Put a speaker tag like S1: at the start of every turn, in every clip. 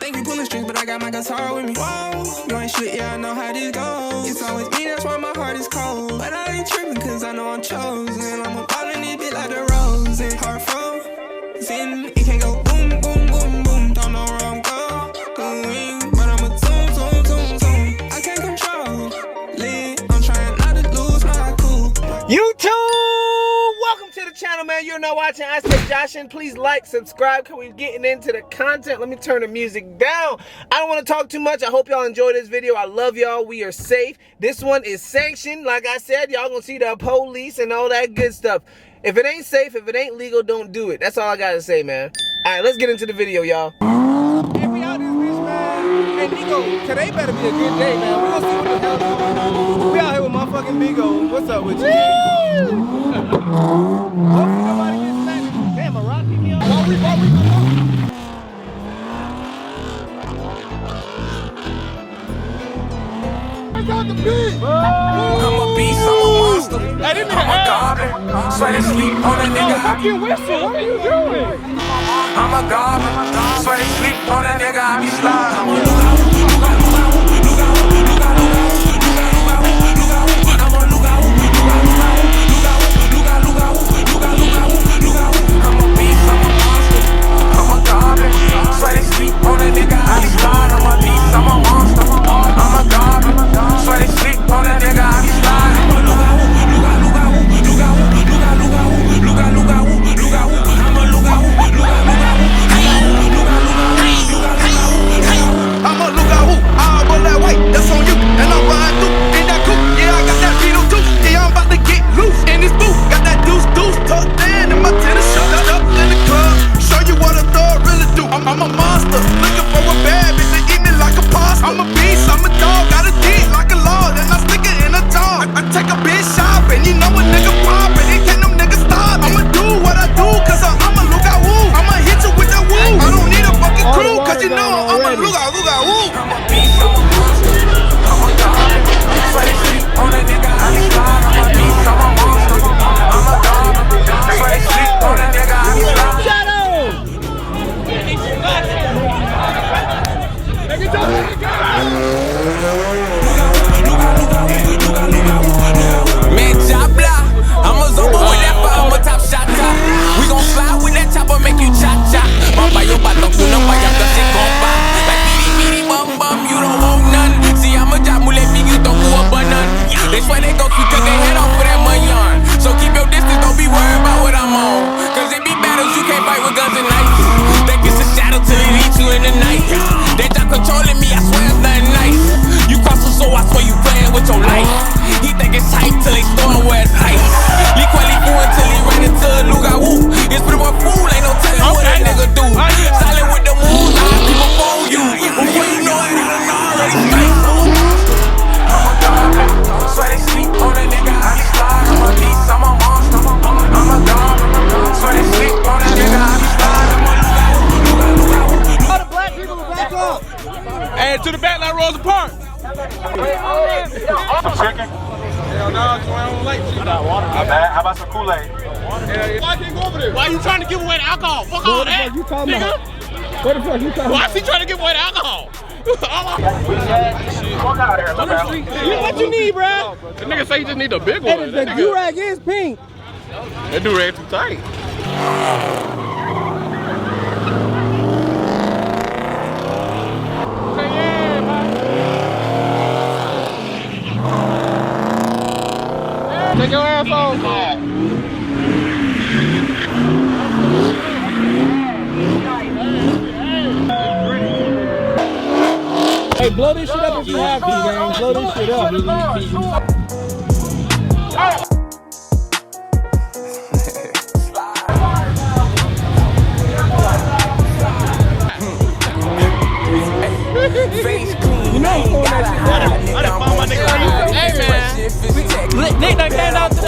S1: think you pulling strings, but I got my guitar with me. Whoa, you ain't shit, yeah, I know how this goes. It's always me, that's why my heart is cold. But I ain't tripping, cause I know I'm chosen. I'm a ball in this bitch like the rose. And heart frozen, it can't go boom, boom, boom, boom. Don't know where I'm going, but I'm a zoom, zoom, zoom, zoom. I can't control it. I'm trying not to lose my cool.
S2: YouTube, welcome to the channel, man. You're now watching I Say Joshin. Please like, subscribe, cause we're getting into the content. Let me turn the music down. I don't want to talk too much. I hope y'all enjoy this video. I love y'all. We are safe. This one is sanctioned. Like I said, y'all gonna see the police and all that good stuff. If it ain't safe, if it ain't legal, don't do it. That's all I gotta say, man. Alright, let's get into the video, y'all. Hey, we out this bitch, man. Hey, Nico, today better be a good day, man. We gonna see what the hell's going on. We out here with motherfucking Bigo. What's up with you? Hopefully nobody gets smacked. Damn, a rock hit me off. While we got the beat.
S1: I'm a beast, I'm a monster.
S2: Hey, this nigga
S1: I'm a goblin. Swear they sleep on a nigga.
S2: fucking whistle. What are you doing?
S1: I'm a goblin. Swear they sleep on a nigga. I be sliding. I'm a beast, I'm a monster. I'm a goblin. Swear they sleep on a nigga. I be sliding. I'm a beast, I'm a monster. I'm a goblin. Swear they sleep on a nigga. I be sliding. I'm a look-out, all on that weight, that's on you. And I'm riding through in that coupe, yeah, I got that Beetle too. Yeah, I'm about to get loose in this booth. Got that deuce tucked in my tennis shirt. Up in the club, show you what a thug really do. I'm a monster, looking for a bad bitch to eat me like a pasta. I'm a beast, I'm a dog, got a dick like a lord, and I stick it in a jar. I take a bitch shopping, you know a nigga poppin', and can't them niggas stop. I'ma do what I do, cause I'm a look-out woo. I'ma hit you with that woo. I don't need a fucking crew, cause you know I'm a look-out woo. I'm a beast, I'm a monster, I'm a dog. Swear they sleep on a nigga, I be slide. I'm a beast, I'm a monster, I'm a dog. Swear they sleep on a nigga, I be slide. Man, Jabla, I'm a zombie with that fire, I'm a top shot. We gon' slide with that chopper, make you cha-cha. Mamba, yo, bato, kuna, vaya, casi compa. Like, bidi, bum, bum, you don't want none. See, I'm a job, mule, big, you don't go up on none. They swear they go sweet, cause they head off with that money on. So keep your distance, don't be worried about what I'm on. Cause it be battles, you can't fight with guns and knives. They get a shadow till it eats you in the night. They job controlling me, I swear it's nothing nice. You cross the soul, I swear you playing with your life. He think it's hype till they store where it's ice. He quality fool until he ran into a look-out woo. It's pretty much fool, ain't no telling what that nigga do. Silent with the moves, I keep up on you. Before you know it, I done already space. I'm a goblin, swear they sleep on a nigga, I be slide. I'm a beast, I'm a monster, I'm a goblin, swear they sleep on a nigga, I be slide. I'm a look-out.
S2: All the black people are back up. Hey, to the back like Rosa Parks.
S3: Some chicken?
S2: Hell no, I don't like shit.
S3: How about some Kool-Aid?
S2: Why can't go over there? Why you trying to give away the alcohol? Fuck all that, nigga.
S3: What the fuck you talking
S2: Why is he trying to give away the alcohol?
S3: What you need, bro?
S2: The nigga say he just need a big one.
S3: The do-rag is pink.
S2: That do-rag too tight. Take your ass off.
S3: Hey, blow this shit up if you have to, gang. Blow this shit up. You know I'm that shit.
S2: I done found my nigga. Hey, man. Nick done came down to the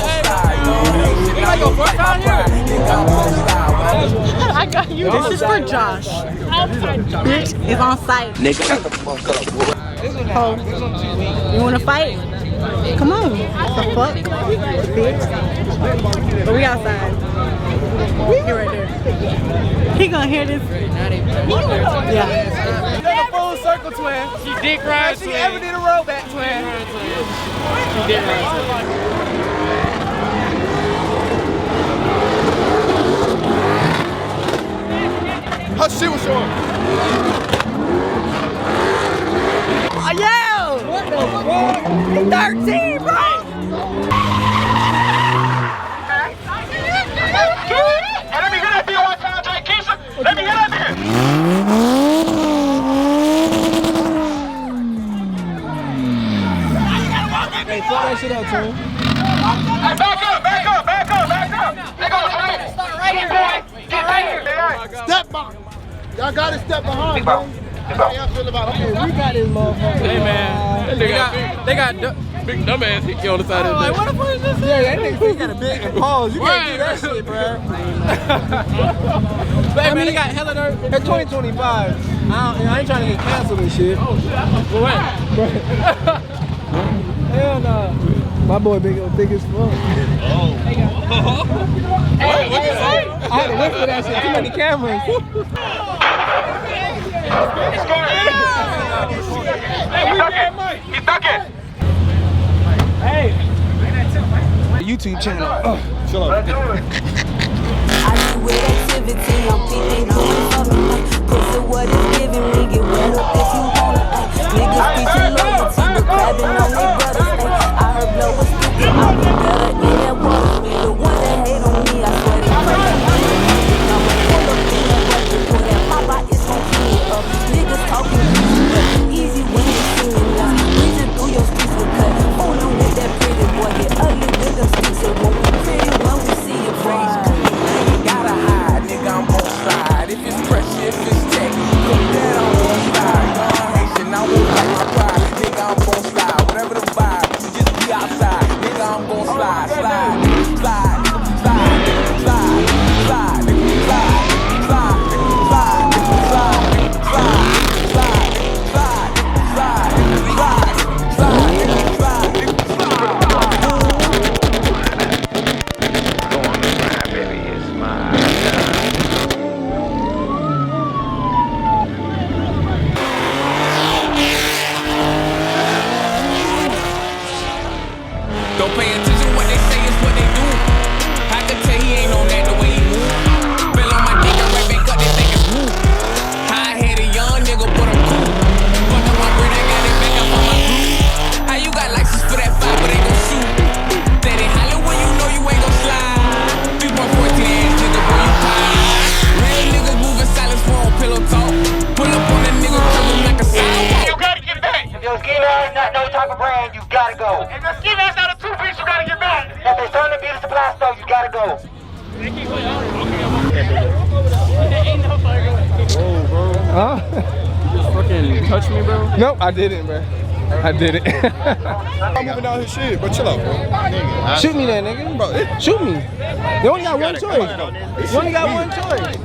S2: you like your first time here?
S4: I got you. This is for Josh. Bitch is on site.
S1: Nigga, shut the fuck up, boy.
S4: Oh, you wanna fight? Come on. The fuck? Bitch. But we outside. He right there. He gonna hear this. Yeah.
S2: motorcycle twin.
S3: She dick ride twin.
S2: She ever did a road back twin.
S3: She dick ride twin.
S5: Her shit was short.
S2: Oh, yeah! What the fuck? 13, bro!
S5: Let me get that thing one time, Jay Keisha. Let me get that thing.
S3: Hey, fuck that shit up, twin.
S5: Hey, back up. They go, Trey. Start right here, boy. Get right here. Step behind. Y'all got to step behind, bro. How y'all feel about it?
S3: We got this motherfucker. Hey, man. They got big dumbass hickey on the side of the
S2: What the fuck is this?
S3: Yeah, that nigga got a big pause. You can't do that shit, bro. But hey, man, they got hella dirt.
S2: It's 2025.
S3: I ain't trying to get canceled and shit. What? Hell no. My boy thick as fuck.
S5: Oh. What you say?
S3: I had to wait for that shit. Too many cameras.
S5: He's going. He's ducking.
S2: YouTube channel.
S5: Chill out.
S6: I do with activity, I'm peeping going for me. Pussy what it's giving me, get wet up if you wanna. Niggas preaching loyalty, but grabbing on their brothers. I heard blow was stupid, I'll be better in that water. The one that hate on me, I swear they crazy. I'm a pull up in that water, pour that papa, it's gon' clean it up. Niggas talking easy when you see me now. Reaching through your streets with cut. Hold on with that pretty boy, get ugly with them sticks. It won't be pretty when we see you cry.
S1: Gotta hide, nigga, I'm gon' slide. If it's pressure, if it's tech, come down, I won't slide. Young Haitian, I won't like my pride. Nigga, I'm gon' slide. Whatever the vibe, you just be outside. Nigga, I'm gon' slide, slide, slide, slide, slide, slide, slide, slide, slide, slide, slide, slide, don't pay attention what they say, it's what they do. I can tell he ain't on that the way he move. Fell on my dick and right back up, they think it's smooth. I had a young nigga, but I'm cool. Fuck up my bread, I got it back up on my crew. How you got license for that 5, but ain't gon' shoot? Daddy holler when you know you ain't gon' slide. 3.14 ass nigga, boy, you tired. Real niggas moving silence for on pillow talk. Pull up on that nigga, curve him like a sidewalk.
S5: You gotta get back.
S7: If your ski mask not no type of brand, you gotta go.
S5: If your ski mask not a two-piece, you gotta get back.
S7: If they turn the beauty supply store, you gotta go.
S3: Huh? You just fucking touched me, bro? Nope, I didn't, bro. I didn't.
S5: I'm moving down his shit, but chill out, bro.
S3: Shoot me then, nigga.
S5: Bro,
S3: Shoot me. You only got one choice. You only got one choice.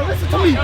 S5: Listen to me. Go.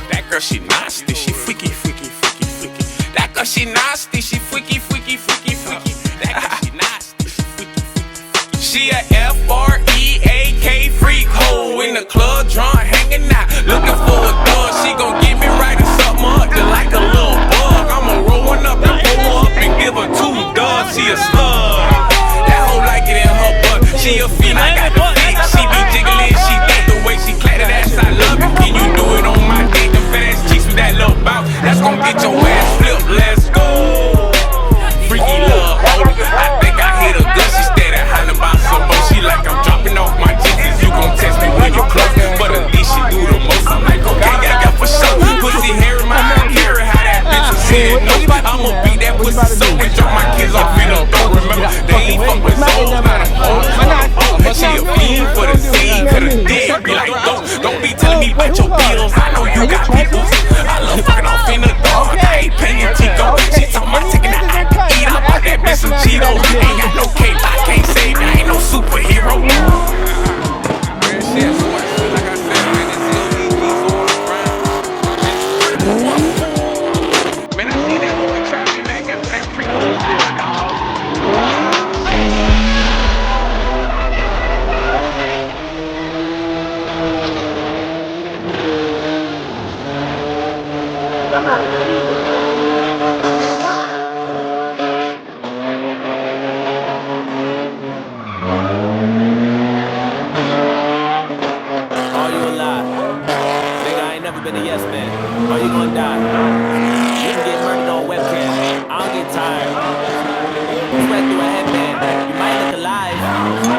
S1: That girl, she nasty, she freaky, freaky, freaky, freaky. That girl, she nasty, she freaky, freaky, freaky, freaky. That girl, she nasty, she freaky, freaky, freaky. She a F-R-E-A-K freak hoe in the club, drunk, hanging out, looking for a thug. She gon' get me right or something up, just like a little bug. I'ma roll one up and pull her up and give her 2 dogs. She a slug. That hoe like it in her butt. She a fiend, I got the dick. She be jiggling, she think the way she clap that ass, I love it. Can you do it on my dick? The fat ass cheeks with that little bout, that's gon' get your ass flipped. Let's go. Freaky love, hold it. I think I hit her good. She steady hollering about some more. She like I'm dropping off you got people. I love fucking off in the dog. I ain't paying Tico. She told my taking that eat. I bought that bitch some Cheetos. Ain't got no cape, I can't save me. I ain't no superhero. Real shit, so much shit. Like I said, man, it's LDG's all around. Man, I see that boy trapping, man. Get that freak.
S8: Are you alive? Nigga, I ain't never been a yes man. Are you gonna die? You can get murdered on webcam. I don't get tired. Sweat through a headband. You might look alive.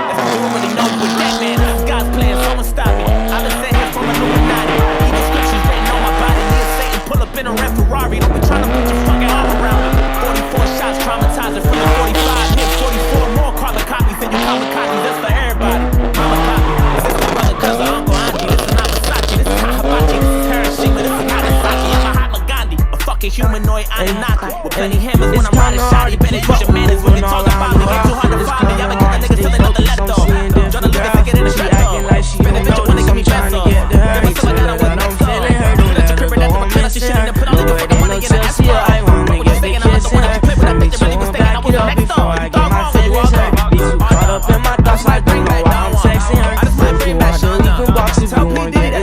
S8: If you already know you a dead man, this is God's plan. Someone stop me. I've been sent here from Illuminati. Even scriptures written on my body. Me and Satan pull up in a red Ferrari. Don't be trying to put your fucking arm around me. 44 shots traumatizing from the 45. Hit 44 more carbon copies than you carbon copies. That's for everybody. Mama copy. This is brother, cousin, uncle, auntie. This is not Versace. This is Kahabachi. This is Hiroshima. This is Nagasaki. I'm Mahatma Gandhi. A fucking humanoid Anunnaki. With plenty hammers when I'm riding shot. You better use your manners when they talk about me. Ain't too hard to find me. I've been killing niggas till they know the left off. Trying to look at